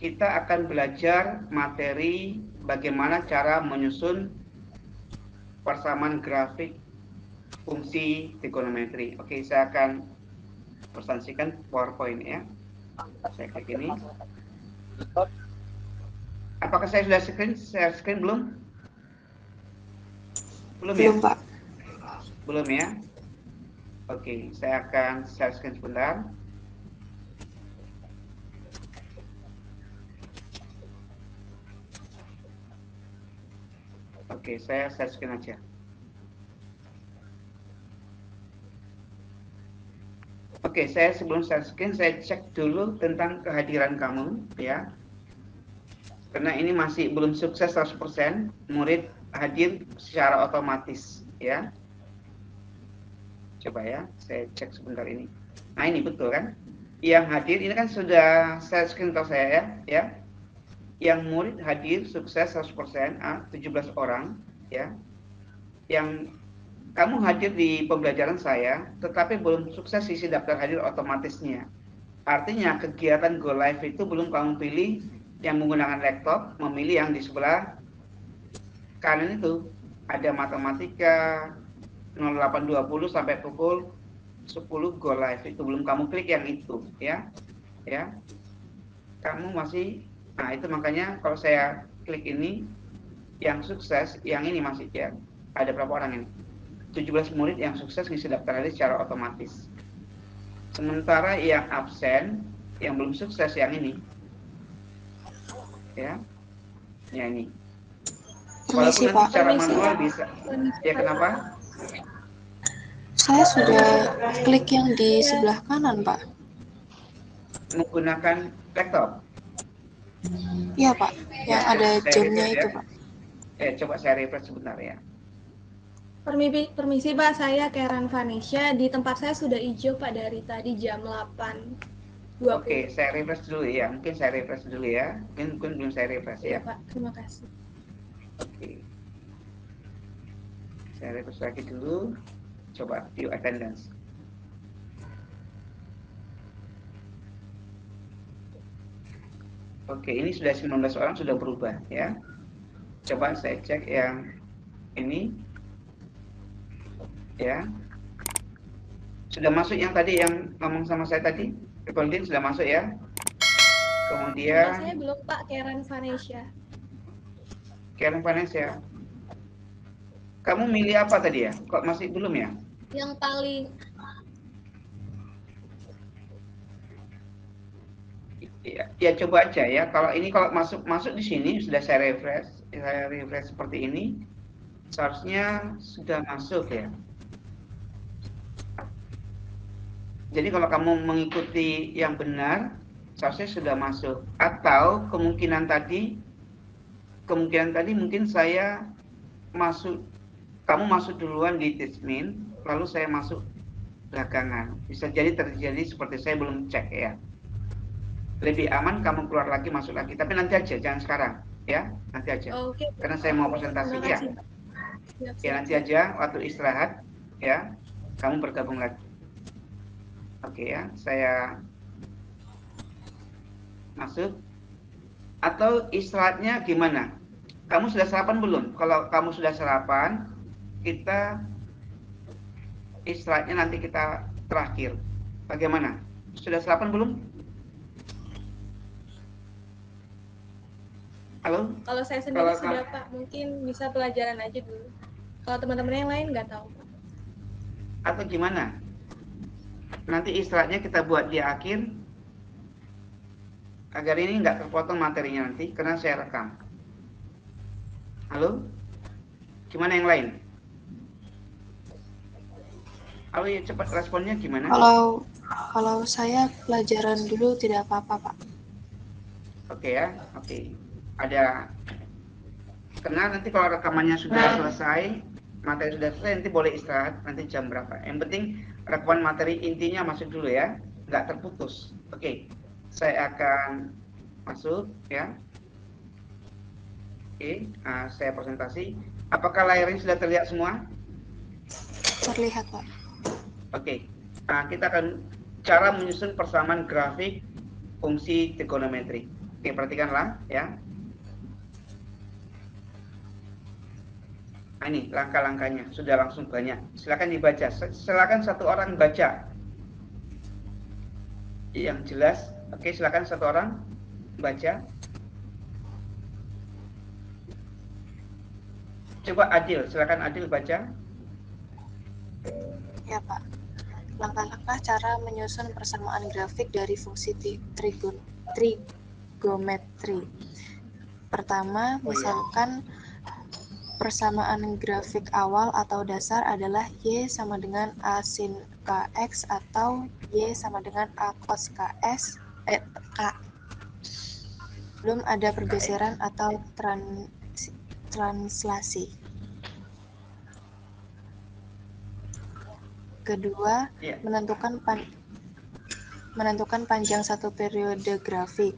kita akan belajar materi bagaimana cara menyusun persamaan grafik fungsi trigonometri. Oke, saya akan presentasikan PowerPoint ya. Saya klik ini. Apakah saya sudah share screen belum? Belum ya? Belum, Pak. Belum ya? Oke, saya akan share screen sebentar. Oke, saya share screen aja. Oke, saya sebelum share screen, saya cek dulu tentang kehadiran kamu, ya. Karena ini masih belum sukses 100%, murid hadir secara otomatis, ya. Coba ya, saya cek sebentar ini. Nah, ini betul kan? Yang hadir, ini kan sudah share screen tahu saya, ya. Yang murid hadir sukses 100%, 17 orang, ya. Yang kamu hadir di pembelajaran saya, tetapi belum sukses isi daftar hadir otomatisnya. Artinya kegiatan Go Live itu belum kamu pilih yang menggunakan laptop, memilih yang di sebelah kanan itu. Ada matematika 0820 sampai pukul 10 Go Live, itu belum kamu klik yang itu, ya. Ya. Kamu masih, nah itu makanya kalau saya klik ini, yang sukses, yang ini masih ya. Ada berapa orang ini? 17 murid yang sukses ngisi daftar hadir secara otomatis. Sementara yang absen, yang belum sukses yang ini, ya, ya ini. Walaupun Permisi, nanti Pak. secara manual bisa. Ya kenapa? Saya sudah klik yang di sebelah kanan, Pak. Menggunakan laptop. Iya, Pak. Yang Ya, ada saya jamnya refresh itu, ya. Pak. Coba saya refresh sebentar ya. Permisi Pak, saya Karen Vanesha. Di tempat saya sudah hijau Pak dari tadi jam 8.20. Oke, saya refresh dulu ya. Mungkin saya refresh dulu ya. Mungkin belum saya refresh Iya ya. Pak, terima kasih. Oke. Saya refresh lagi dulu. Coba view attendance. Oke, ini sudah 19 orang sudah berubah ya. Coba saya cek yang ini. Ya. Sudah masuk yang tadi yang ngomong sama saya tadi? Recording sudah masuk ya. Kemudian Saya belum Pak, Karen Vanesha. Karen Vanessa. Kamu milih apa tadi ya? Kok masih belum ya? Yang paling Ya coba aja ya. Kalau ini kalau masuk di sini sudah saya refresh seperti ini. Seharusnya sudah masuk ya. Jadi kalau kamu mengikuti yang benar, seharusnya sudah masuk. Atau kemungkinan tadi mungkin saya masuk, kamu masuk duluan di Teachmin, lalu saya masuk belakangan. Bisa jadi terjadi seperti saya belum cek ya. Lebih aman kamu keluar lagi, masuk lagi. Tapi nanti aja, jangan sekarang ya. Nanti aja. Oke. Karena saya mau presentasi ya. Ya nanti aja waktu istirahat ya, kamu bergabung lagi. Oke ya, saya masuk. Atau istirahatnya gimana? Kamu sudah sarapan belum? Kalau kamu sudah sarapan, kita istirahatnya nanti kita terakhir. Bagaimana? Sudah sarapan belum? Halo? Kalau saya sendiri sudah Pak, mungkin bisa pelajaran aja dulu. Kalau teman-teman yang lain nggak tahu Pak. Atau gimana? Nanti istirahatnya kita buat di akhir, agar ini nggak terpotong materinya nanti, karena saya rekam. Halo? Gimana yang lain? Halo ya, cepat responnya gimana? Kalau saya pelajaran dulu tidak apa-apa, Pak. Oke ya, oke. Ada, karena nanti kalau rekamannya sudah selesai, materi sudah selesai, nanti boleh istirahat, nanti jam berapa. Yang penting rekaman materi intinya masuk dulu ya, nggak terputus. Oke, saya akan masuk ya. Oke, saya presentasi. Apakah layarnya sudah terlihat semua? Terlihat, Pak. Oke, kita akan cara menyusun persamaan grafik fungsi trigonometri. Oke, perhatikanlah ya. Nah, ini langkah-langkahnya sudah langsung banyak. Silakan dibaca. Silakan satu orang baca yang jelas. Oke, silakan satu orang baca. Coba Adil, silakan Adil baca. Ya, Pak. Langkah-langkah cara menyusun persamaan grafik dari fungsi trigonometri. Pertama, misalkan persamaan grafik awal atau dasar adalah Y sama dengan A sin KX atau Y sama dengan A cos KS, K. Belum ada pergeseran atau translasi. Kedua, menentukan panjang satu periode grafik.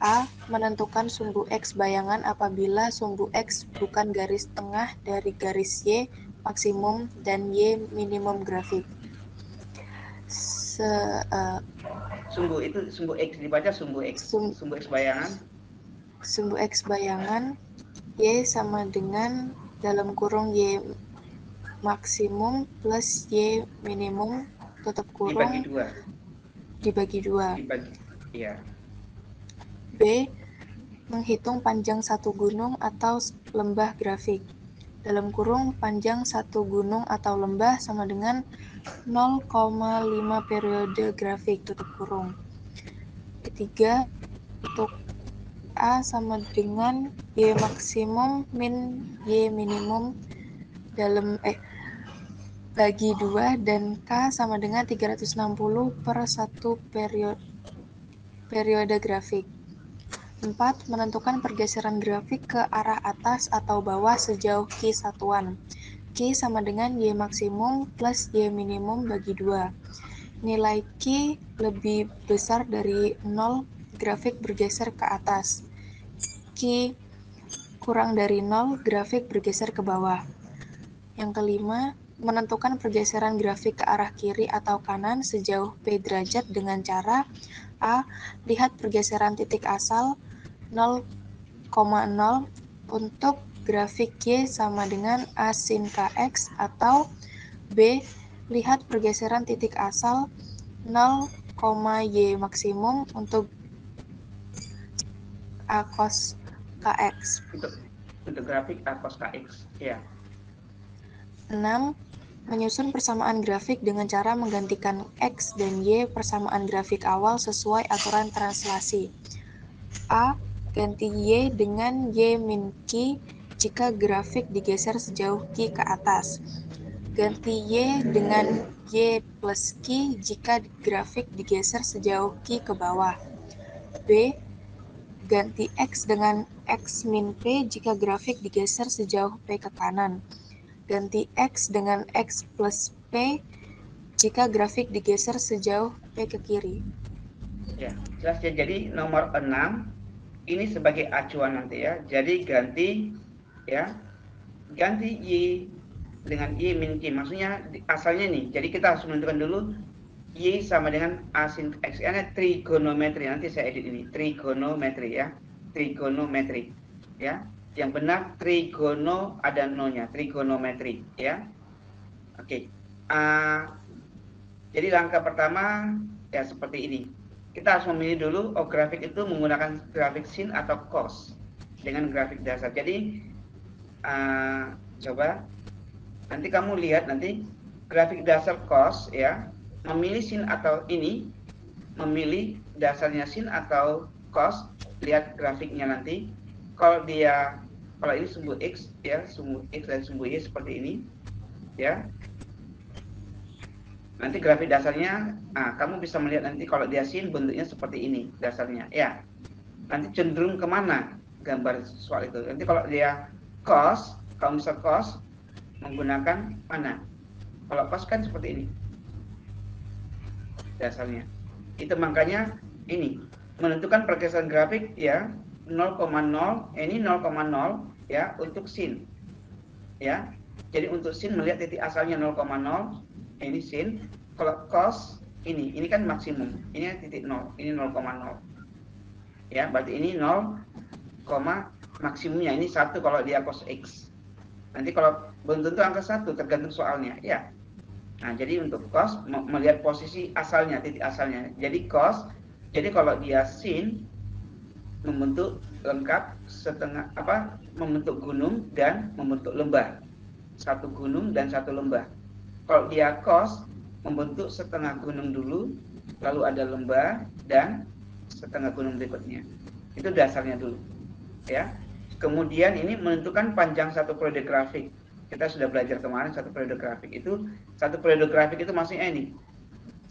A. Menentukan sumbu X bayangan apabila sumbu X bukan garis tengah dari garis Y maksimum dan Y minimum grafik. Sumbu itu sumbu X, dibaca sumbu X. Sumbu X bayangan. Sumbu X bayangan Y sama dengan dalam kurung Y maksimum plus Y minimum tutup kurung dibagi dua. Iya. B. Menghitung panjang satu gunung atau lembah grafik. Dalam kurung panjang satu gunung atau lembah sama dengan 0,5 periode grafik tutup kurung. Ketiga, untuk A sama dengan Y maksimum min Y minimum dalam bagi 2 dan K sama dengan 360 per 1 periode grafik. 4. Menentukan pergeseran grafik ke arah atas atau bawah sejauh Q satuan. Q sama dengan Y maksimum plus Y minimum bagi 2. Nilai Q lebih besar dari 0, grafik bergeser ke atas. Q kurang dari 0, grafik bergeser ke bawah. Yang kelima, menentukan pergeseran grafik ke arah kiri atau kanan sejauh P derajat dengan cara A. Lihat pergeseran titik asal 0,0 untuk grafik Y sama dengan A sin KX atau B. Lihat pergeseran titik asal 0, Y maksimum untuk A cos KX. Untuk grafik A cos KX, ya. 6. Menyusun persamaan grafik dengan cara menggantikan X dan Y persamaan grafik awal sesuai aturan translasi. A. Ganti Y dengan Y min Q jika grafik digeser sejauh Q ke atas. Ganti Y dengan Y plus Q jika grafik digeser sejauh Q ke bawah. B. Ganti X dengan X min P jika grafik digeser sejauh P ke kanan. Ganti X dengan X plus P jika grafik digeser sejauh P ke kiri. Ya, jelas ya. Jadi nomor 6 ini sebagai acuan nanti ya. Jadi ganti Y dengan Y min Q. Maksudnya asalnya nih. Jadi kita harus menentukan dulu Y sama dengan A sin X. Ini trigonometri. Nanti saya edit ini. Trigonometri ya. Trigonometri. Ya. Yang benar trigono ada nolnya. Trigonometri ya. Oke. Jadi langkah pertama ya seperti ini. Kita harus memilih dulu grafik itu menggunakan grafik sin atau cos dengan grafik dasar. Jadi coba nanti kamu lihat nanti grafik dasar cos ya, memilih sin atau ini, memilih dasarnya sin atau cos, lihat grafiknya nanti. Kalau ini sumbu X ya, sumbu X dan sumbu Y seperti ini ya. Nanti grafik dasarnya, kamu bisa melihat nanti kalau dia sin bentuknya seperti ini dasarnya ya. Nanti cenderung kemana gambar soal itu. Nanti kalau dia cos, kamu bisa cos menggunakan mana? Kalau cos kan seperti ini dasarnya. Itu makanya ini menentukan pergeseran grafik ya 0,0 ini 0,0 ya untuk sin ya. Jadi untuk sin melihat titik asalnya 0,0 ini sin. Kalau cos ini kan maksimum, ini titik 0, ini 0,0. Ya, berarti ini 0, maksimumnya ini 1 kalau dia cos X. Nanti kalau belum tentu angka 1, tergantung soalnya, ya. Nah, jadi untuk cos melihat posisi asalnya, titik asalnya. Jadi cos, jadi kalau dia sin membentuk lengkap setengah membentuk gunung dan membentuk lembah. Satu gunung dan satu lembah. Kalau dia cos membentuk setengah gunung dulu, lalu ada lembah dan setengah gunung berikutnya. Itu dasarnya dulu, ya. Kemudian ini menentukan panjang satu periode grafik. Kita sudah belajar kemarin satu periode grafik itu maksudnya ini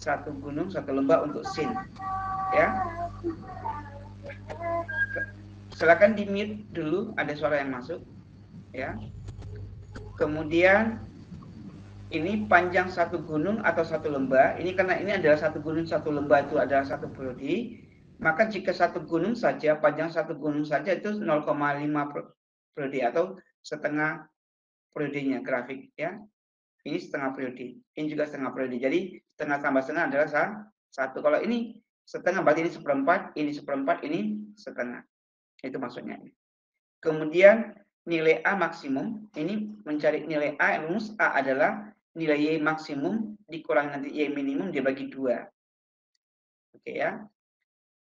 satu gunung satu lembah untuk sin, ya. Silakan di mute dulu, ada suara yang masuk, ya. Kemudian ini panjang satu gunung atau satu lembah. Ini karena ini adalah satu gunung satu lembah itu adalah satu periode. Maka jika satu gunung saja, panjang satu gunung saja itu 0,5 periode atau setengah periodenya grafik, ya. Ini setengah periode. Ini juga setengah periode. Jadi setengah tambah setengah adalah satu. Kalau ini setengah berarti ini seperempat, ini setengah. Itu maksudnya. Kemudian nilai A maksimum, ini mencari nilai A, rumus A adalah nilai Y maksimum dikurangi nanti Y minimum dibagi 2. Oke ya.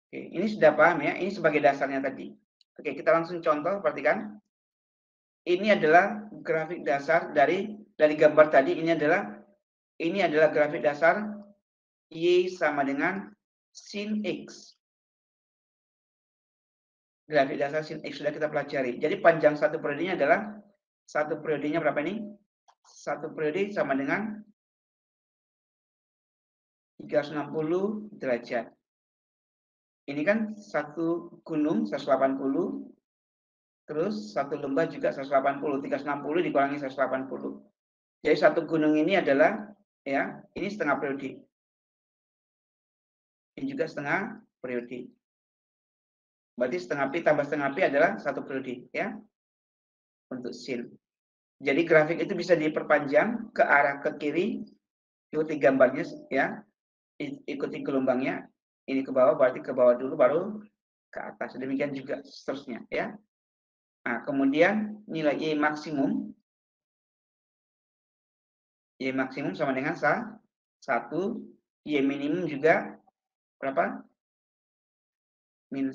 Oke, ini sudah paham ya, ini sebagai dasarnya tadi. Oke, kita langsung contoh, perhatikan. Ini adalah grafik dasar dari gambar tadi, ini adalah grafik dasar Y sama dengan sin X. Grafik dasar sin X sudah kita pelajari. Jadi panjang satu periodenya adalah, satu periodenya berapa ini? Satu periode sama dengan 360 derajat. Ini kan satu gunung 180, terus satu lembah juga 180. 360 dikurangi 180. Jadi satu gunung ini adalah, ya, ini setengah periode. Ini juga setengah periode. Berarti setengah pi tambah setengah pi adalah satu periode, ya, untuk sin. Jadi grafik itu bisa diperpanjang ke arah ke kiri, ikuti gambarnya, ya, ikuti gelombangnya. Ini ke bawah, berarti ke bawah dulu, baru ke atas. Demikian juga seterusnya, ya. Nah, kemudian nilai Y maksimum sama dengan 1, Y minimum juga berapa? -1.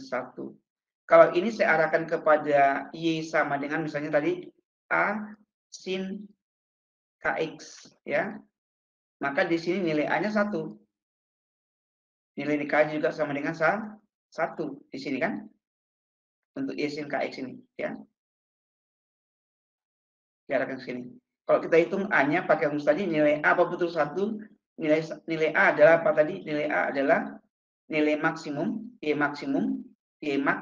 Kalau ini saya arahkan kepada Y sama dengan misalnya tadi A sin KX, ya. Maka di sini nilai A-nya 1. Nilai K juga sama dengan 1 di sini kan? Untuk Y sin KX ini, ya. Diarahkan ke sini. Kalau kita hitung A-nya pakai rumus tadi, nilai A apa betul 1? Nilai A adalah apa tadi? Nilai A adalah nilai maksimum, Y max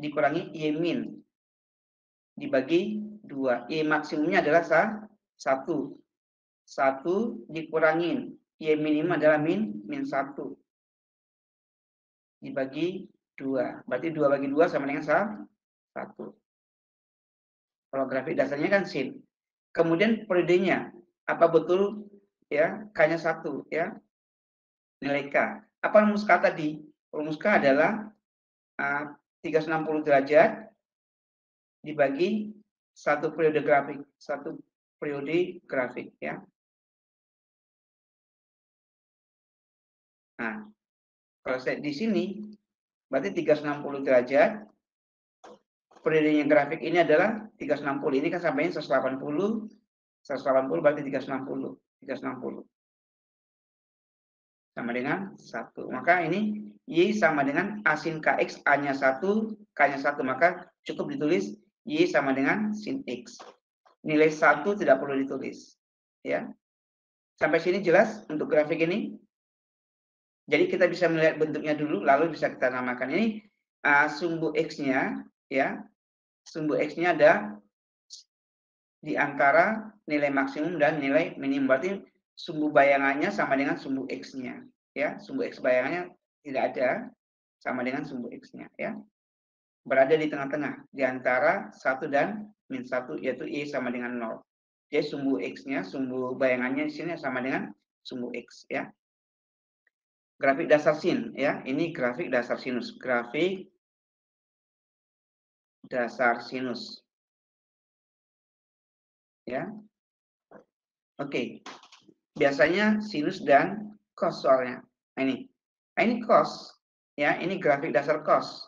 dikurangi Y min dibagi 2. Y maksimumnya adalah 1. 1 dikurangin Y minimum adalah min 1 dibagi 2. Berarti 2 bagi 2 sama dengan 1. Kalau grafik dasarnya kan sin. Kemudian periodenya, apa betul, ya, K-nya 1, ya. Nilai K. Apa rumus K tadi? Rumus K adalah 360 derajat dibagi satu periode grafik, ya. Nah, kalau saya di sini berarti 360 derajat. Periodenya grafik ini adalah 360. Ini kan sampainya 180. 180 berarti 360. 360. Sama dengan 1. Maka ini Y sama dengan A sin KX, A-nya 1, K-nya 1. Maka cukup ditulis Y sama dengan sin X. Nilai 1 tidak perlu ditulis, ya. Sampai sini jelas untuk grafik ini? Jadi kita bisa melihat bentuknya dulu, lalu bisa kita namakan. Ini sumbu X-nya, ya. Sumbu X-nya ada di antara nilai maksimum dan nilai minimum. Berarti sumbu bayangannya sama dengan sumbu X-nya, ya. Sumbu X bayangannya tidak ada, sama dengan sumbu X-nya, ya. Berada di tengah-tengah di antara 1 dan -1, yaitu Y sama dengan 0. Jadi sumbu X-nya, sumbu bayangannya di sini sama dengan sumbu X ya. Grafik dasar sin ya, ini grafik dasar sinus, grafik dasar sinus. Ya. Oke. Biasanya sinus dan cos soalnya. Nah, ini. Nah, ini cos ya, ini grafik dasar cos.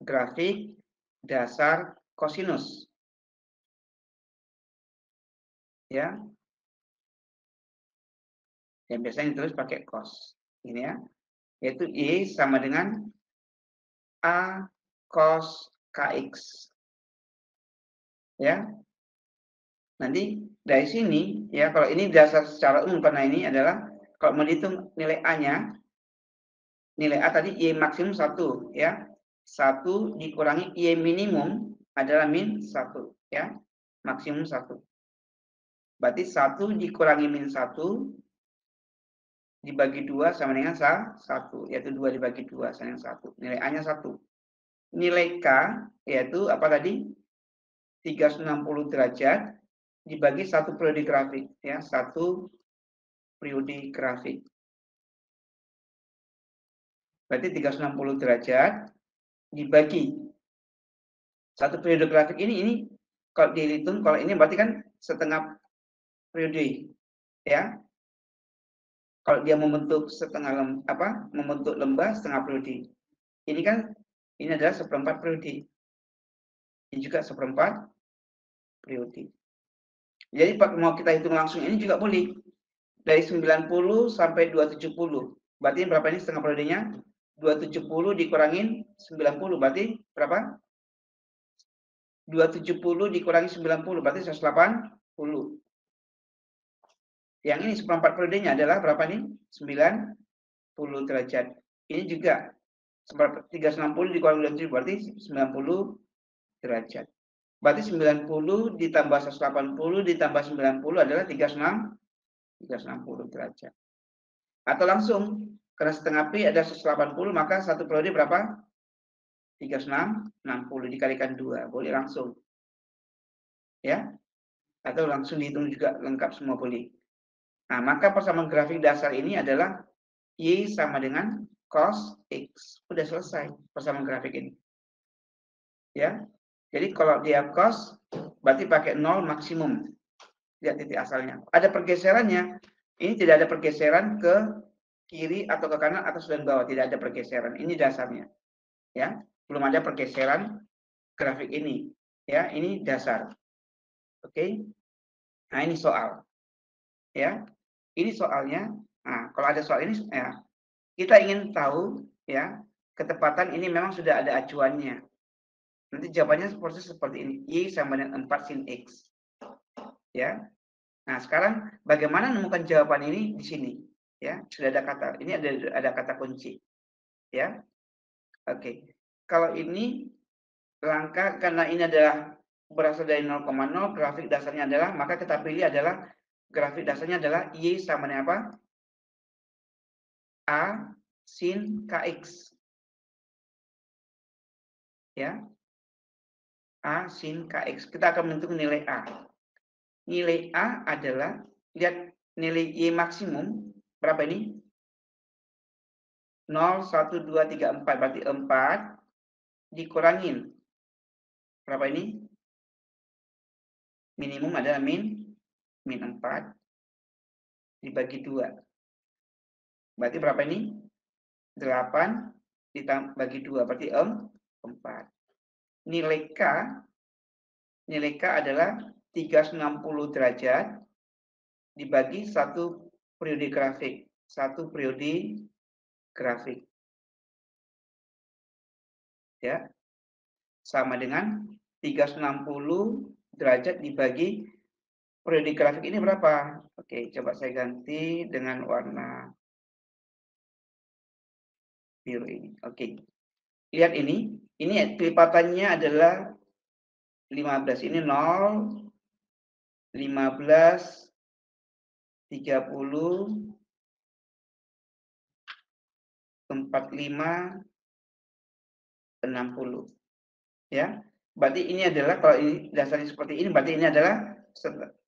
Grafik dasar kosinus. Ya. Yang biasanya ditulis pakai cos. Ini ya. Yaitu Y sama dengan A cos KX. Ya. Nanti dari sini ya, kalau ini dasar secara umum karena ini adalah kalau mau dihitung nilai A-nya, nilai A tadi Y maksimum 1 ya. 1 dikurangi Y minimum adalah min 1 ya. Maksimum 1. Berarti 1 dikurangi min 1 dibagi 2 sama dengan 1, yaitu 2 dibagi 2 sama dengan 1. Nilai A-nya 1. Nilai K yaitu apa tadi? 360 derajat dibagi 1 periode grafik ya, 1 periode grafik. Berarti 360 derajat dibagi 1 periode grafik ini kalau dihitung, kalau ini berarti kan setengah periode ya. Kalau dia membentuk membentuk lembah setengah periode. Ini kan ini adalah seperempat periode. Ini juga seperempat periode. Jadi mau kita hitung langsung ini juga boleh. Dari 90 sampai 270. Berarti berapa ini setengah periodenya? 270 dikurangin 90 berarti berapa? 270 dikurangi 90 berarti 180. Yang ini seperempat periodenya adalah berapa nih? 90 derajat. Ini juga 360 dikurangi 270 berarti 90 derajat. Berarti 90 ditambah 180 ditambah 90 adalah 360 derajat. Atau langsung, karena setengah pi ada 180, maka satu periode berapa? 360 dikalikan 2. Boleh langsung. Ya. Atau langsung dihitung juga lengkap semua boleh. Nah, maka persamaan grafik dasar ini adalah Y sama dengan cos X. Udah selesai persamaan grafik ini. Ya. Jadi kalau dia cos, berarti pakai 0 maksimum. Lihat titik asalnya. Ada pergeserannya. Ini tidak ada pergeseran ke kiri atau ke kanan, atas dan bawah. Tidak ada pergeseran. Ini dasarnya. Ya. Belum ada pergeseran grafik ini. Ya, ini dasar. Oke. Nah, ini soal. Ya. Ini soalnya. Nah, kalau ada soal ini ya, kita ingin tahu ya, ketepatan ini memang sudah ada acuannya. Nanti jawabannya seperti ini. Y sama dengan 4 sin X. Ya. Nah, sekarang bagaimana menemukan jawaban ini di sini? Ya, sudah ada kata. Ini ada kata kunci. Ya. Oke. Kalau ini langkah karena ini adalah berasal dari 0,0, grafik dasarnya adalah, maka kita pilih adalah grafik dasarnya adalah Y sama dengan apa? A sin KX. Ya. A sin KX. Kita akan menentukan nilai A. Nilai A adalah, lihat nilai Y maksimum, berapa ini? 0, 1, 2, 3, 4. Berarti 4 dikurangin. Berapa ini? Minimum adalah min 4 dibagi 2. Berarti berapa ini? 8 dibagi 2. Berarti 4. Nilai K adalah 360 derajat dibagi 1 periode grafik. 1 periode grafik. Ya. Sama dengan 360 derajat dibagi periode grafik ini berapa? Oke, coba saya ganti dengan warna biru ini. Oke. Lihat ini kelipatannya adalah 15. Ini 0, 15, 30, 45, 60. Ya. Berarti ini adalah, kalau ini dasarnya seperti ini, berarti ini adalah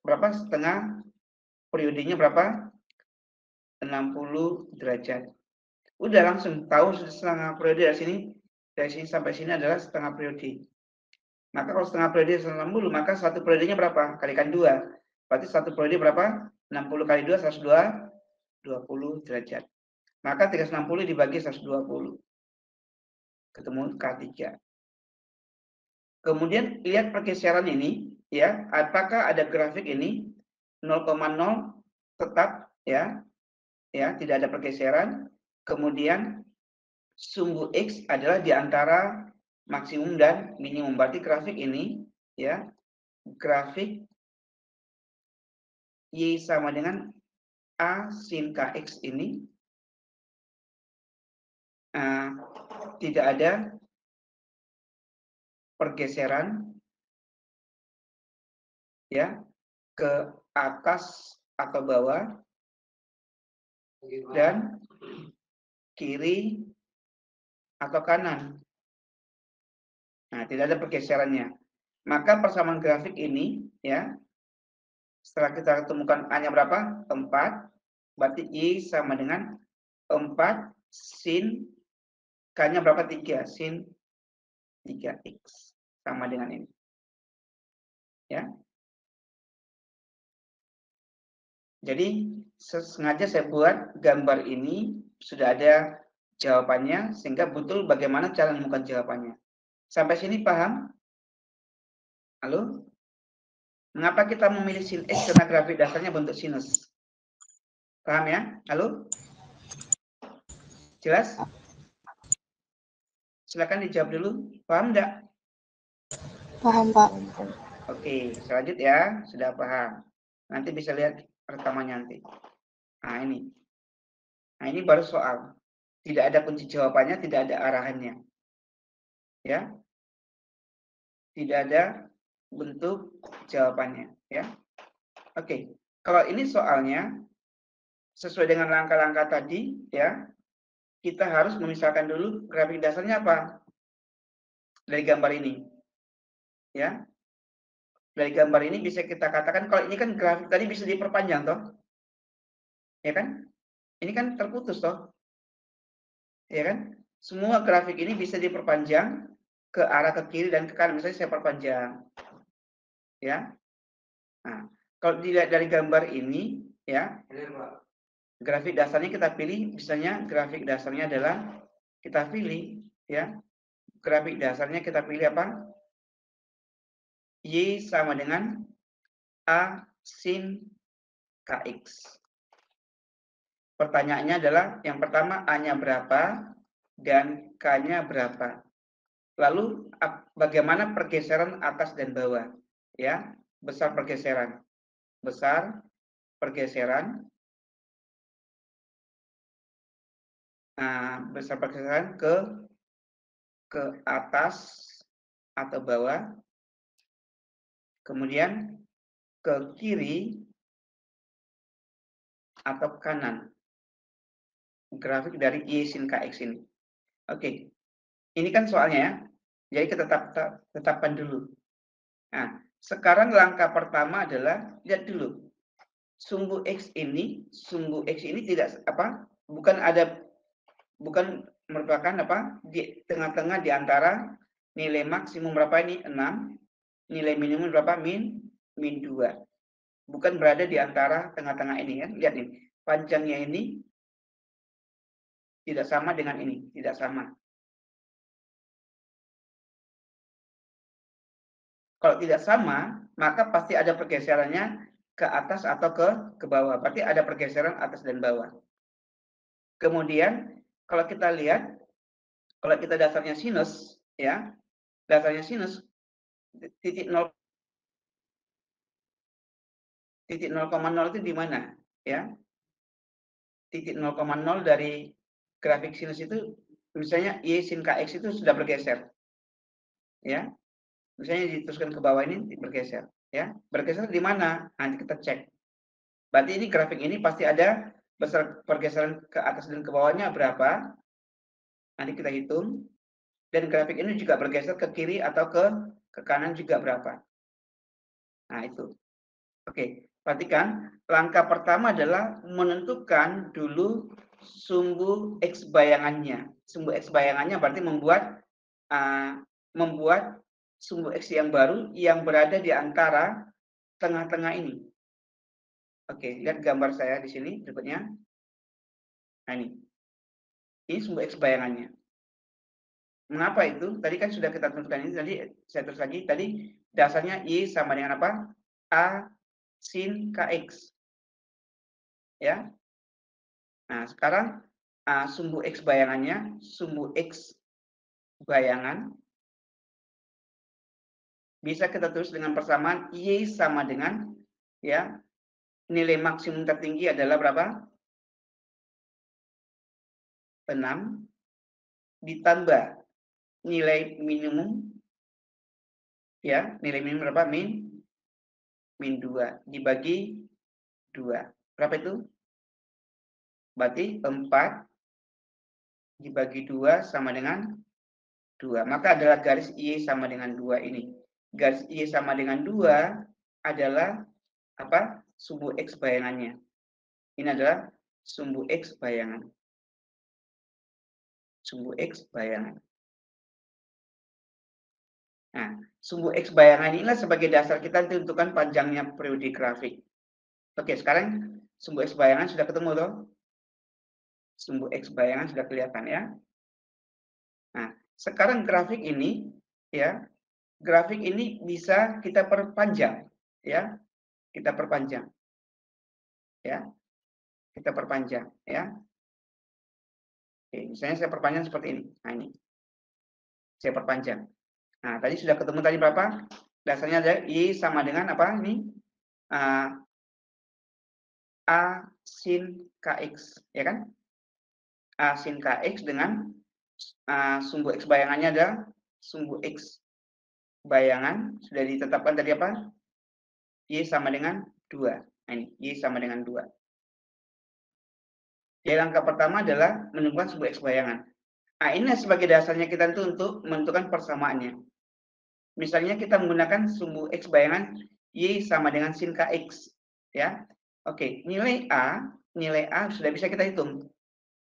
berapa? Setengah periodenya berapa? 60 derajat. Udah langsung tahu setengah periode dari sini sampai sini adalah setengah periode. Maka kalau setengah periode 60, maka satu periodenya berapa? Kalikan 2. Berarti satu periode berapa? 60 kali 2, 102, 20 derajat. Maka 360 dibagi 120. Ketemu K3. Kemudian lihat pergeseran ini, ya, apakah ada grafik ini 0,0 tetap, ya, tidak ada pergeseran. Kemudian sumbu X adalah di antara maksimum dan minimum. Berarti grafik ini, ya, grafik Y sama dengan A sin KX ini tidak ada pergeseran, ya, ke atas atau bawah dan kiri atau kanan. Nah, tidak ada pergeserannya. Maka persamaan grafik ini, ya, setelah kita temukan A-nya berapa? 4. Berarti Y sama dengan 4 sin K-nya berapa? 3. Sin 3X. Sama dengan ini. Ya. Jadi sengaja saya buat gambar ini sudah ada jawabannya sehingga betul bagaimana cara menemukan jawabannya. Sampai sini paham? Halo? Mengapa kita memilih sin X? Karena grafik dasarnya bentuk sinus. Paham ya? Halo? Jelas? Silakan dijawab dulu. Paham enggak? Paham, Pak. Oke, selanjutnya ya. Sudah paham. Nanti bisa lihat rekamannya nanti. Nah, ini. Nah, ini baru soal. Tidak ada kunci jawabannya, tidak ada arahannya. Ya. Tidak ada bentuk jawabannya, ya. Oke. Kalau ini soalnya sesuai dengan langkah-langkah tadi, ya. Kita harus memisahkan dulu grafik dasarnya apa? Dari gambar ini. Ya. Dari gambar ini bisa kita katakan kalau ini kan grafik tadi bisa diperpanjang toh. Ya kan? Ini kan terputus toh. Ya kan? Semua grafik ini bisa diperpanjang ke arah ke kiri dan ke kanan. Misalnya saya perpanjang. Ya. Nah, kalau dilihat dari gambar ini, ya. Grafik dasarnya kita pilih, misalnya grafik dasarnya adalah kita pilih, ya. Grafik dasarnya kita pilih apa? Y sama dengan A sin KX. Pertanyaannya adalah yang pertama A-nya berapa dan K-nya berapa. Lalu bagaimana pergeseran atas dan bawah? Ya, besar pergeseran. Besar pergeseran. Besar pergeseran ke atas atau bawah. Kemudian ke kiri atau kanan. Grafik dari Y sin KX ini. Oke. Ini kan soalnya ya. Jadi kita tetapkan dulu. Nah, sekarang langkah pertama adalah lihat dulu. Sumbu X ini tidak bukan merupakan di tengah-tengah di antara nilai maksimum berapa ini 6, nilai minimum berapa min 2. Bukan berada di antara tengah-tengah ini kan. Lihat nih, panjangnya ini tidak sama dengan ini, tidak sama. Kalau tidak sama, maka pasti ada pergeserannya ke atas atau ke bawah. Berarti ada pergeseran atas dan bawah. Kemudian kalau kita lihat, kalau kita dasarnya sinus, ya, dasarnya sinus titik 0,0 itu di mana? Ya, titik 0,0 dari grafik sinus itu, misalnya Y sin KX itu sudah bergeser, ya. Misalnya diteruskan ke bawah ini bergeser, ya. Bergeser di mana? Nanti kita cek. Berarti ini grafik ini pasti ada besar pergeseran ke atas dan ke bawahnya berapa? Nanti kita hitung. Dan grafik ini juga bergeser ke kiri atau ke kanan juga berapa. Nah, itu. Oke, perhatikan langkah pertama adalah menentukan dulu sumbu X bayangannya. Sumbu X bayangannya berarti membuat sumbu X yang baru yang berada di antara tengah-tengah ini. Oke, lihat gambar saya di sini berikutnya. Nah ini sumbu X bayangannya. Mengapa itu? Tadi kan sudah kita tentukan ini. Tadi saya terus lagi. Tadi dasarnya Y sama dengan apa? A sin KX. Ya. Nah, sekarang sumbu X bayangannya, sumbu X bayangan bisa kita tulis dengan persamaan Y sama dengan ya nilai maksimum tertinggi adalah berapa? 6 ditambah nilai minimum ya, nilai minimum berapa? Min 2 dibagi 2. Berapa itu? Berarti 4 dibagi 2 sama dengan 2. Maka adalah garis Y sama dengan 2 ini. Garis Y sama dengan 2 adalah apa? Sumbu X bayangannya. Ini adalah sumbu X bayangan. Sumbu X bayangan. Nah, sumbu X bayangan inilah sebagai dasar kita tentukan panjangnya periode grafik. Oke, sekarang sumbu X bayangan sudah ketemu loh. Sumbu X bayangan sudah kelihatan ya. Nah, sekarang grafik ini ya, grafik ini bisa kita perpanjang ya. Kita perpanjang. Ya. Kita perpanjang ya. Oke, misalnya saya perpanjang seperti ini. Nah, ini. Saya perpanjang. Nah, tadi sudah ketemu tadi berapa? Dasarnya ada Y sama dengan apa ini? A sin KX, ya kan? A sin KX dengan sumbu X bayangannya ada sumbu X bayangan sudah ditetapkan tadi apa? Y sama dengan 2. Nah, ini Y sama dengan 2. Jadi langkah pertama adalah menemukan sumbu X bayangan. Nah, ini sebagai dasarnya kita untuk menentukan persamaannya. Misalnya kita menggunakan sumbu X bayangan Y sama dengan sin KX. Ya. Oke, nilai A sudah bisa kita hitung.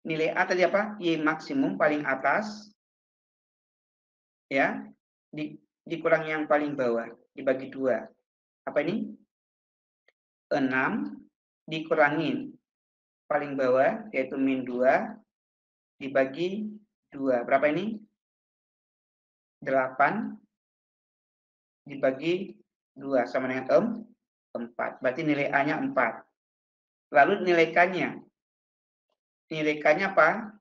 Nilai A tadi apa? Y maksimum paling atas. Ya. Dikurang yang paling bawah. Dibagi 2. Apa ini? 6 dikurangin paling bawah, yaitu min 2. Dibagi 2. Berapa ini? 8 dibagi 2 sama dengan 4. Berarti nilai A-nya 4. Lalu nilai K-nya. Nilai K-nya apa?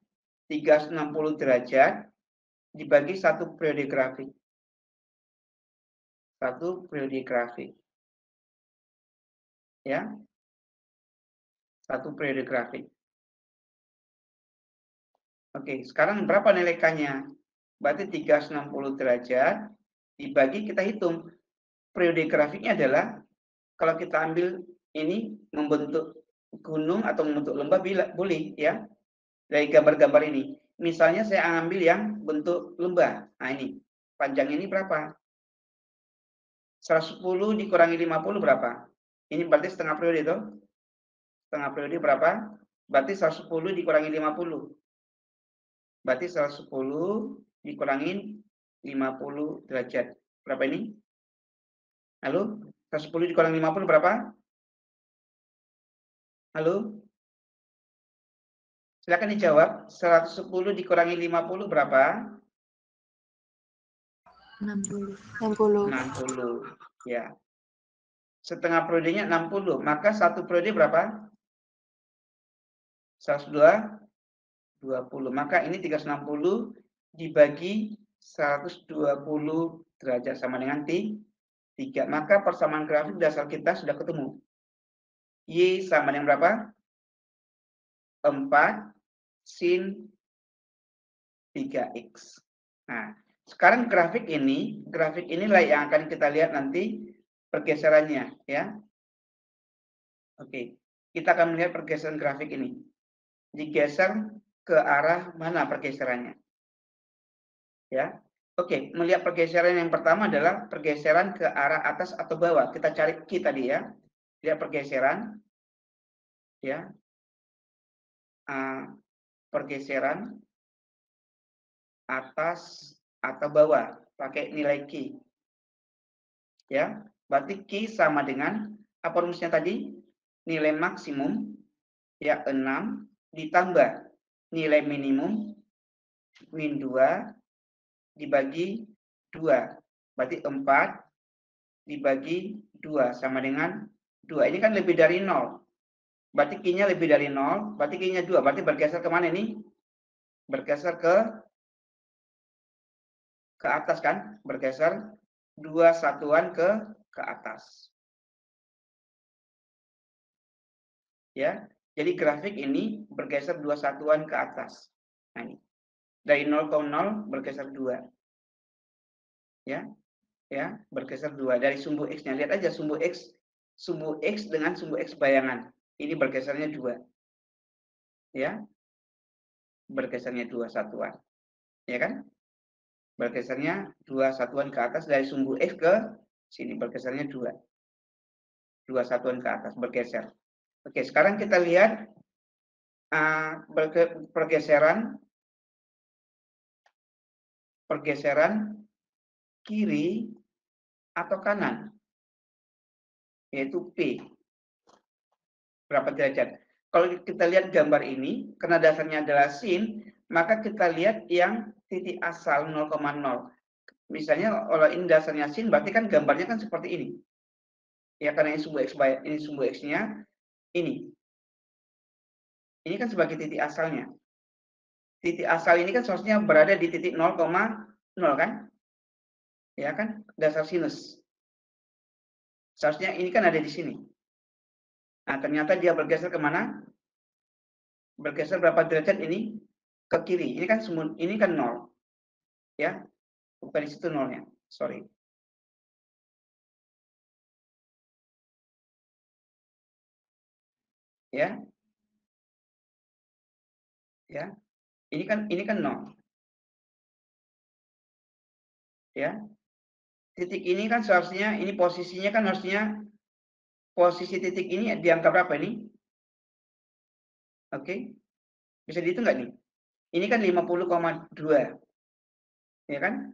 360 derajat dibagi 1 periode grafik. 1 periode grafik. Ya. 1 periode grafik. Oke, sekarang berapa nilai K-nya? Berarti 360 derajat dibagi, kita hitung. Periode grafiknya adalah, kalau kita ambil ini membentuk gunung atau membentuk lembah boleh ya. Dari gambar-gambar ini. Misalnya saya ambil yang bentuk lembah. Nah ini, panjang ini berapa? 110 dikurangi 50 berapa? Ini berarti setengah periode itu. Setengah periode berapa? Berarti 110 dikurangi 50. Berarti 110 dikurangi 50 derajat. Berapa ini? Halo? 110 dikurangi 50 berapa? Halo? Silakan dijawab. 110 dikurangi 50 berapa? 60. 60. Ya. Setengah periodenya 60. Maka satu periode berapa? 102, 20. Maka ini 360 dibagi 120 derajat sama dengan 3. Maka persamaan grafik dasar kita sudah ketemu. Y sama dengan berapa? 4 sin 3X. Nah, sekarang grafik inilah yang akan kita lihat nanti pergeserannya ya. Oke, kita akan melihat pergeseran grafik ini. Digeser ke arah mana pergeserannya? Ya. Oke, melihat pergeseran yang pertama adalah pergeseran ke arah atas atau bawah. Kita cari Q tadi ya. lihat pergeseran, ya, pergeseran atas atau bawah pakai nilai Q, ya. Berarti Q sama dengan apa rumusnya tadi? Nilai maksimum, ya, 6 ditambah nilai minimum min 2 dibagi 2. Berarti 4 dibagi 2 sama dengan 2. Ini kan lebih dari 0. Berarti Q-nya lebih dari 0, berarti Q-nya 2. Berarti bergeser ke mana ini? Bergeser ke atas kan? Bergeser 2 satuan ke atas. Ya. Jadi grafik ini bergeser 2 satuan ke atas. Nah, ini. Dari 0 ke 0 bergeser 2. Ya. Ya, bergeser 2 dari sumbu X-nya. Lihat aja sumbu X dengan sumbu X bayangan. Ini bergesernya 2. Ya. Bergesernya 2 satuan. Ya kan? Bergesernya 2 satuan ke atas dari sumbu X ke sini, bergesernya 2. 2 satuan ke atas bergeser. Oke, sekarang kita lihat pergeseran kiri atau kanan, yaitu P. Berapa derajat? Kalau kita lihat gambar ini, karena dasarnya adalah sin, maka kita lihat yang titik asal 0,0. Misalnya kalau ini dasarnya sin, berarti kan gambarnya kan seperti ini. Ya, karena ini sumbu X, ini sumbu X-nya, ini. Ini kan sebagai titik asalnya. Titik asal ini kan seharusnya berada di titik 0,0 kan? Ya kan? Dasar sinus. Seharusnya ini kan ada di sini. Nah, ternyata dia bergeser kemana? Bergeser berapa derajat ini? Ke kiri. Ini kan 0. Ya. Bukan di situ 0-nya. Sorry. Ya. Ya. Ini kan 0. Ya. Titik ini kan seharusnya, ini posisinya kan harusnya, posisi titik ini dianggap berapa ini? Oke. Bisa dihitung nggak nih? Ini kan 50,2. Ya kan?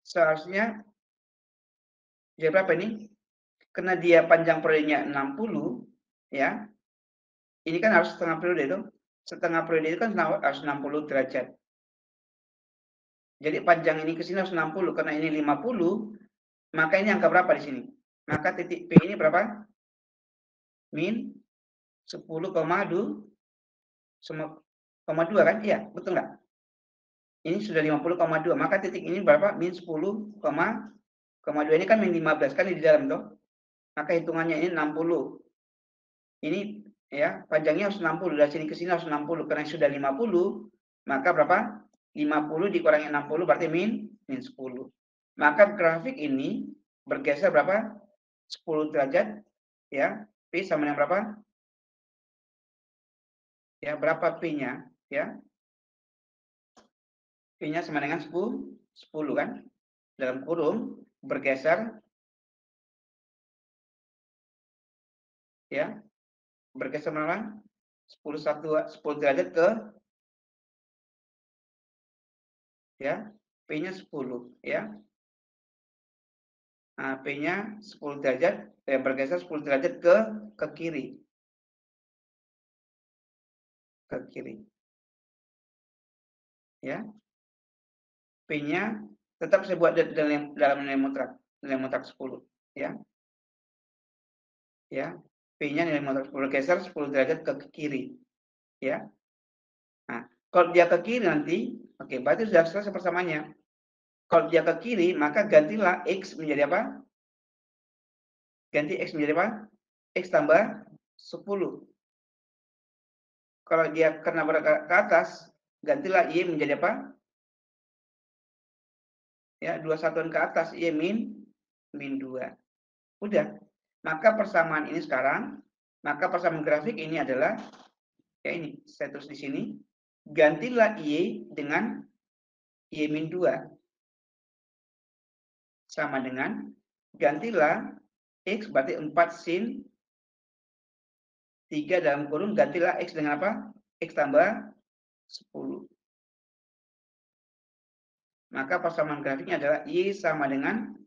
Seharusnya dia berapa ini? Karena dia panjang periodenya 60, ya. Ini kan harus setengah periode itu. Setengah periode itu kan harus 60 derajat. Jadi panjang ini ke sini harus 60, karena ini 50, maka ini angka berapa di sini? Maka titik P ini berapa? Min 10,2 kan? Iya, betul nggak? Ini sudah 50,2, maka titik ini berapa? Min 10,2 ini kan min 15 kan di dalam tuh. Maka hitungannya ini 60. Ini ya, panjangnya harus 60, dari sini ke sini harus 60, karena sudah 50, maka berapa? 50 dikurangi 60 berarti min 10. Maka grafik ini bergeser berapa? 10 derajat, ya. P sama dengan berapa? Ya, berapa P-nya? Ya. P-nya sama dengan 10 kan? Dalam kurung bergeser, ya. Bergeser berapa? 10 derajat ke, ya. P-nya 10, ya. Nah, P-nya 10 derajat, bergeser 10 derajat ke kiri. Ke kiri. Ya. P-nya tetap saya buat dalam nilai mutlak 10, ya. Ya. P-nya nilai mutlak 10, bergeser 10 derajat ke kiri. Ya. Nah, kalau dia ke kiri nanti, oke, berarti sudah selesai persamaannya. Kalau dia ke kiri, maka gantilah X menjadi apa? Ganti X menjadi apa? X tambah 10. Kalau dia karena berada ke atas, gantilah Y menjadi apa? Ya, 2 satuan ke atas, Y min 2. Udah. Maka persamaan ini sekarang, maka persamaan grafik ini adalah, ya ini, saya tulis di sini, gantilah Y dengan Y min 2. Sama dengan, gantilah X berarti 4 sin 3 dalam kurung, gantilah X dengan apa? X tambah 10. Maka persamaan grafiknya adalah Y sama dengan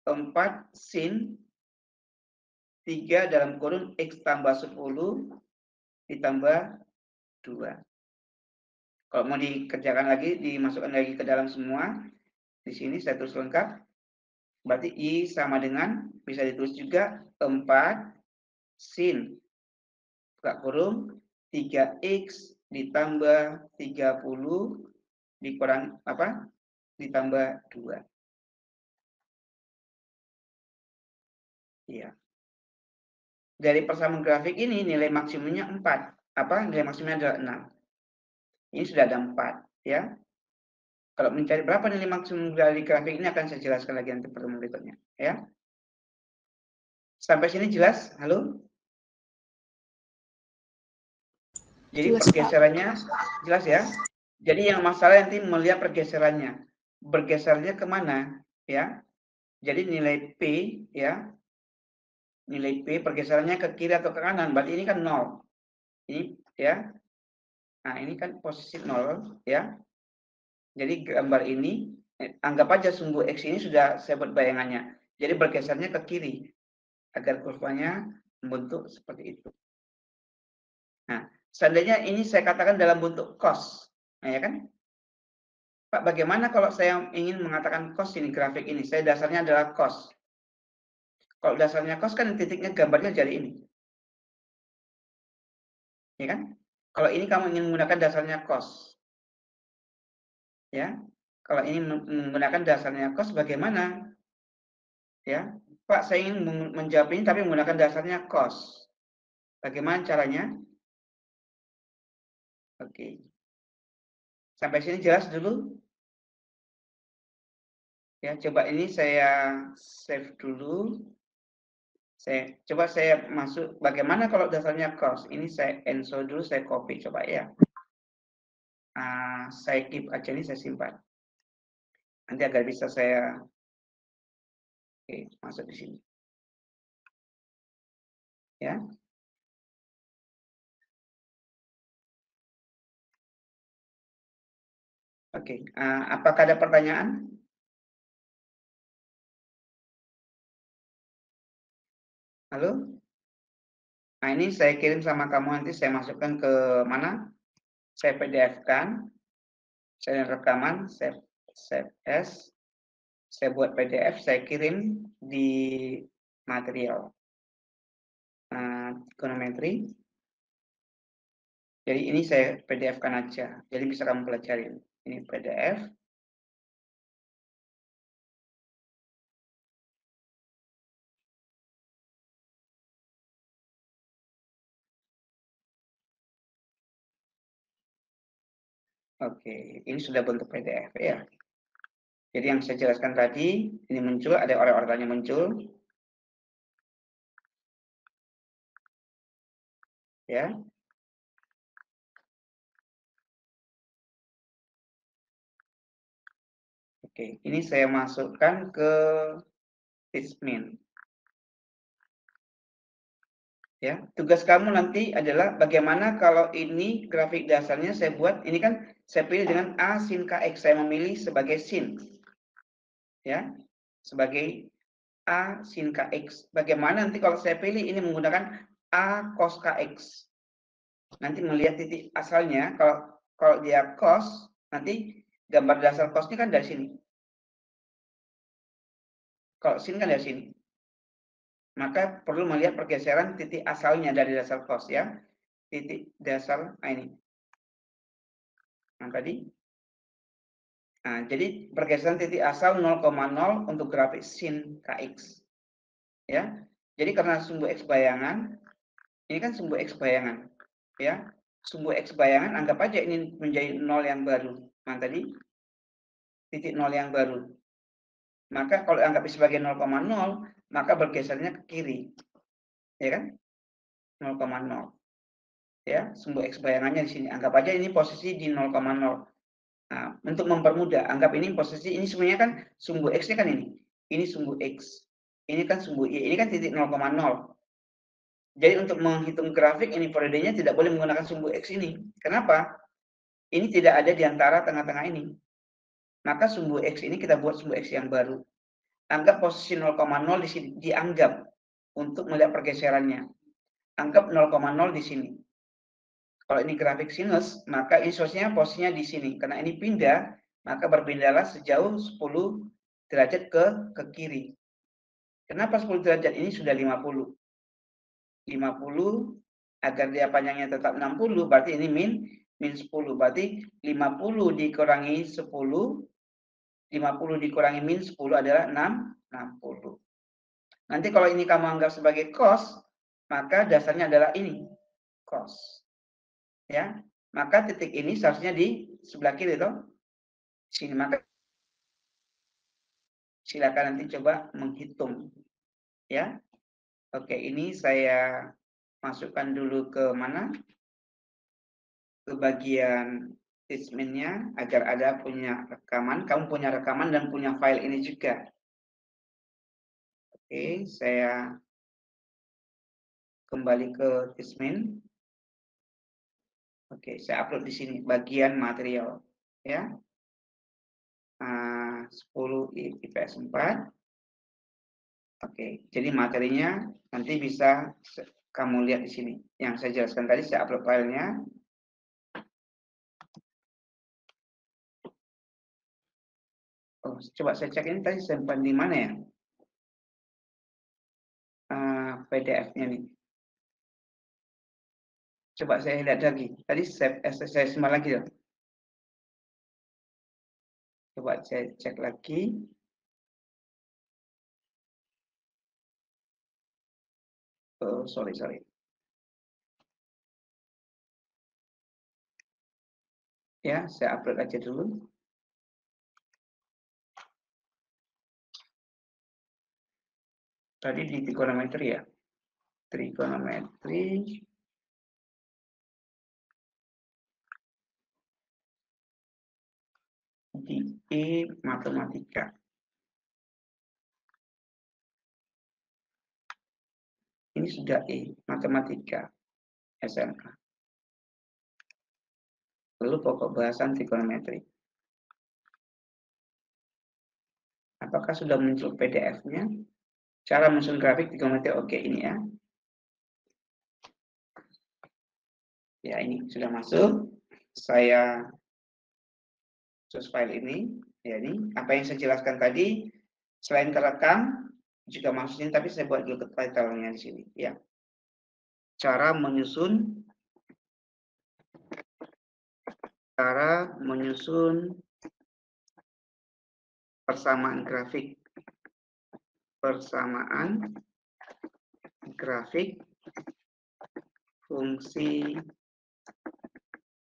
4 sin 3 dalam kurung X tambah 10 ditambah 2. Kalau mau dikerjakan lagi, dimasukkan lagi ke dalam semua, di sini saya tulis lengkap. Berarti Y sama dengan, bisa ditulis juga 4 sin buka kurung 3X ditambah 30 dikurang apa? Ditambah 2. Iya. Dari persamaan grafik ini nilai maksimumnya 4. Apa? Nilai maksimumnya adalah 6. Ini sudah ada 4, ya. Kalau mencari berapa nilai maksimum dari grafik ini akan saya jelaskan lagi nanti pertemuan berikutnya, ya. Sampai sini jelas? Halo? Jadi Jelas, Pak. pergeserannya jelas ya. Jadi yang masalah nanti melihat pergeserannya. Bergesernya kemana? Ya. Jadi nilai P, ya. Nilai P pergeserannya ke kiri atau ke kanan. Berarti ini kan 0. Ini, ya. Nah, ini kan posisi 0, ya. Jadi gambar ini, anggap aja sumbu X ini sudah saya buat bayangannya. Jadi bergesernya ke kiri. Agar kurvanya membentuk seperti itu. Nah, seandainya ini saya katakan dalam bentuk cos. Nah, ya kan? Pak, bagaimana kalau saya ingin mengatakan cos ini, grafik ini? Saya dasarnya adalah cos. Kalau dasarnya cos kan titiknya gambarnya jadi ini. Ya kan? Kalau ini kamu ingin menggunakan dasarnya cos. Ya. Kalau ini menggunakan dasarnya cos bagaimana? Ya. Pak, saya ingin menjawab ini tapi menggunakan dasarnya cos. Bagaimana caranya? Oke. Sampai sini jelas dulu? Ya, coba ini saya save dulu. Coba saya masuk. Bagaimana kalau dasarnya cos? Ini saya ensor dulu, saya copy coba ya. Saya keep aja ini, saya simpan. Nanti agar bisa saya masuk di sini. Ya. Oke. Apakah ada pertanyaan? Halo? Nah, ini saya kirim sama kamu, nanti saya masukkan ke mana? Saya PDF-kan. Saya rekaman, save as. Saya buat PDF, saya kirim di material. Trigonometri. Jadi ini saya PDF-kan aja. Jadi bisa kamu pelajari. Ini PDF. Oke, ini sudah bentuk PDF ya. Jadi yang saya jelaskan tadi, ini muncul, ada orang-orangnya muncul. Ya. Oke, ini saya masukkan ke teachmin. Ya, tugas kamu nanti adalah bagaimana kalau ini grafik dasarnya saya buat, ini kan saya pilih dengan A sin KX, saya memilih sebagai sin. Ya, sebagai A sin KX. Bagaimana nanti kalau saya pilih ini menggunakan A cos KX. Nanti melihat titik asalnya, kalau dia cos, nanti gambar dasar cosnya kan dari sini. Kalau sin kan dari sini. Maka perlu melihat pergeseran titik asalnya dari dasar cos ya. Titik dasar ini. Nah, tadi. Nah, jadi pergeseran titik asal 0,0 untuk grafik sin KX. Ya. Jadi karena sumbu X bayangan, ini kan sumbu X bayangan. Ya. Sumbu X bayangan anggap aja ini menjadi 0 yang baru. Nah, tadi titik 0 yang baru. Maka kalau anggap sebagai 0,0, maka bergesernya ke kiri. Ya kan? 0,0. Ya, sumbu X bayangannya di sini. Anggap aja ini posisi di 0,0. Nah, untuk mempermudah, anggap ini posisi ini sebenarnya kan sumbu X-nya kan ini. Ini sumbu X. Ini kan sumbu I, ini kan titik 0,0. Jadi untuk menghitung grafik ini periodenya tidak boleh menggunakan sumbu X ini. Kenapa? Ini tidak ada di antara tengah-tengah ini. Maka sumbu X ini kita buat sumbu X yang baru. Anggap posisi 0,0 di sini, dianggap untuk melihat pergeserannya. Anggap 0,0 di sini. Kalau ini grafik sinus, maka ini seharusnya posisinya di sini. Karena ini pindah, maka berpindahlah sejauh 10 derajat ke kiri. Kenapa 10 derajat? Ini sudah 50. 50 agar dia panjangnya tetap 60, berarti ini min 10. Berarti 50 dikurangi 10, 50 dikurangi min 10 adalah 60. Nanti kalau ini kamu anggap sebagai cos, maka dasarnya adalah ini, cos. Ya, maka titik ini seharusnya di sebelah kiri toh. Sini, maka silakan nanti coba menghitung. Ya. Oke, ini saya masukkan dulu ke mana? Ke bagian attachment-nya agar ada punya rekaman. Kamu punya rekaman dan punya file ini juga. Oke, saya kembali ke attachment. Oke, saya upload di sini bagian material, ya. 10 IPS 4. Oke, jadi materinya nanti bisa kamu lihat di sini. Yang saya jelaskan tadi, saya upload filenya. Oh, coba saya cek ini tadi simpan di mana ya? PDF-nya nih. Coba saya lihat lagi. Tadi saya simpan lagi ya. Coba saya cek lagi. Oh, sorry. Ya, saya upload aja dulu. Tadi di trigonometri ya. Trigonometri. Di matematika. Ini sudah matematika SMA. Lalu pokok bahasan trigonometri. Apakah sudah muncul PDF-nya? Cara menyusun grafik trigonometri, oke ini ya. Ya ini sudah masuk. Saya close file ini. Ya ini apa yang saya jelaskan tadi. Selain terekam juga maksudnya, tapi saya buat dulu title-nya di sini. Ya. Cara menyusun persamaan grafik fungsi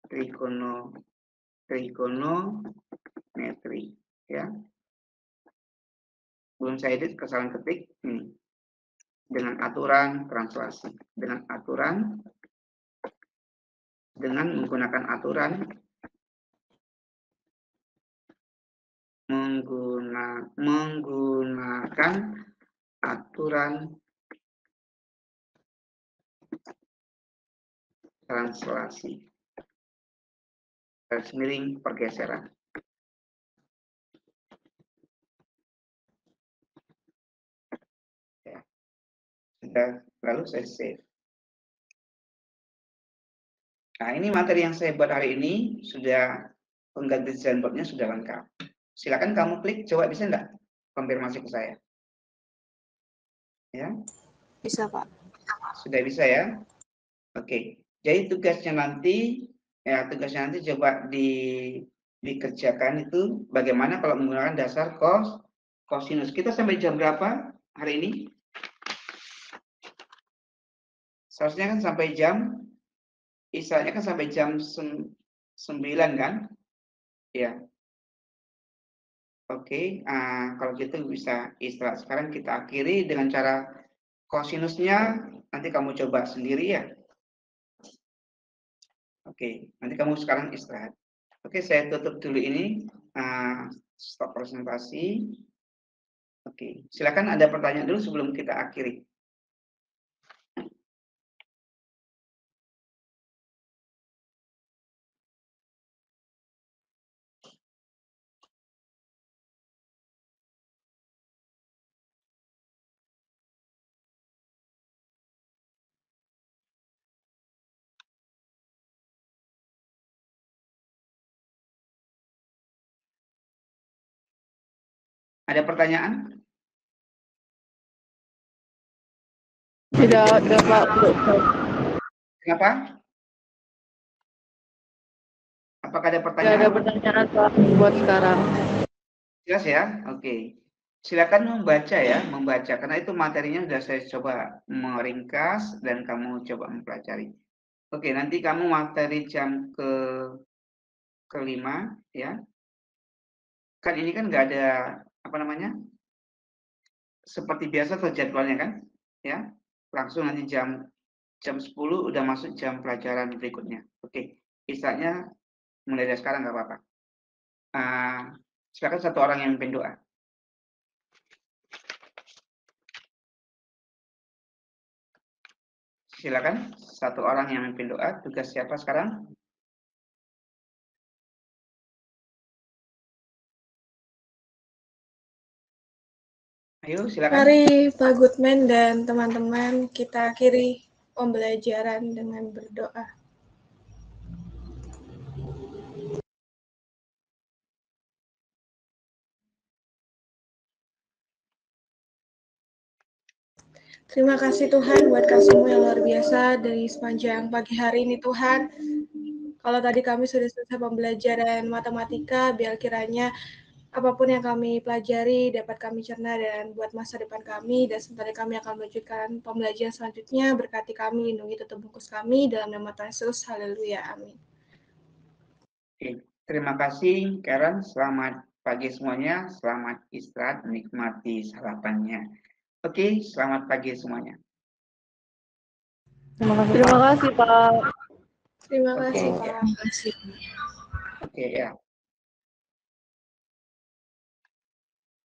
trigonometri, ya. Belum saya edit, kesalahan ketik ini. Dengan aturan translasi, dengan menggunakan aturan translasi. Garis miring pergeseran. Ya. Sudah, lalu saya save. Nah, ini materi yang saya buat hari ini, sudah pengganti desain boardnya sudah lengkap. Silakan kamu klik, coba bisa enggak? Konfirmasi ke saya. Ya. Bisa, Pak. Sudah bisa ya? Oke. Jadi tugasnya nanti coba dikerjakan itu bagaimana kalau menggunakan dasar cosinus. Kita sampai jam berapa hari ini? Seharusnya kan sampai jam, istilahnya kan sampai jam 9 kan? Ya. Oke, kalau gitu bisa istirahat. Sekarang kita akhiri dengan cara kosinusnya, nanti kamu coba sendiri ya. Oke, nanti kamu sekarang istirahat. Oke, saya tutup dulu ini. Stop presentasi. Oke, silakan ada pertanyaan dulu sebelum kita akhiri. Ada pertanyaan? Tidak, Pak. Kenapa? Apakah ada Tidak pertanyaan? ada pertanyaan, Pak, buat sekarang. Jelas ya? Oke. Silakan membaca ya, membaca. Karena itu materinya sudah saya coba meringkas dan kamu coba mempelajari. Oke, nanti kamu materi jam kelima ya. Kan ini kan nggak ada apa namanya? Seperti biasa atau jadwalnya kan? Ya. Langsung nanti jam 10 udah masuk jam pelajaran berikutnya. Oke. Istilahnya mulai dari sekarang nggak apa-apa. Silakan satu orang yang memimpin doa. Silakan satu orang yang memimpin doa. Tugas siapa sekarang? Ayo silakan. Mari Pak Goodman dan teman-teman kita akhiri pembelajaran dengan berdoa. Terima kasih Tuhan buat kasih-Mu yang luar biasa dari sepanjang pagi hari ini Tuhan. Kalau tadi kami sudah selesai pembelajaran matematika, biar kiranya apapun yang kami pelajari dapat kami cerna dan buat masa depan kami, dan sebentar kami akan melanjutkan pembelajaran selanjutnya. Berkati kami, lindungi tutup bungkus kami, dalam nama Tuhan Yesus, haleluya, amin. Oke, terima kasih Karen, selamat pagi semuanya, selamat istirahat, menikmati sarapannya. Oke, selamat pagi semuanya. Terima kasih, Pak. Terima kasih, Oke. Pak. Terima kasih. Oke ya.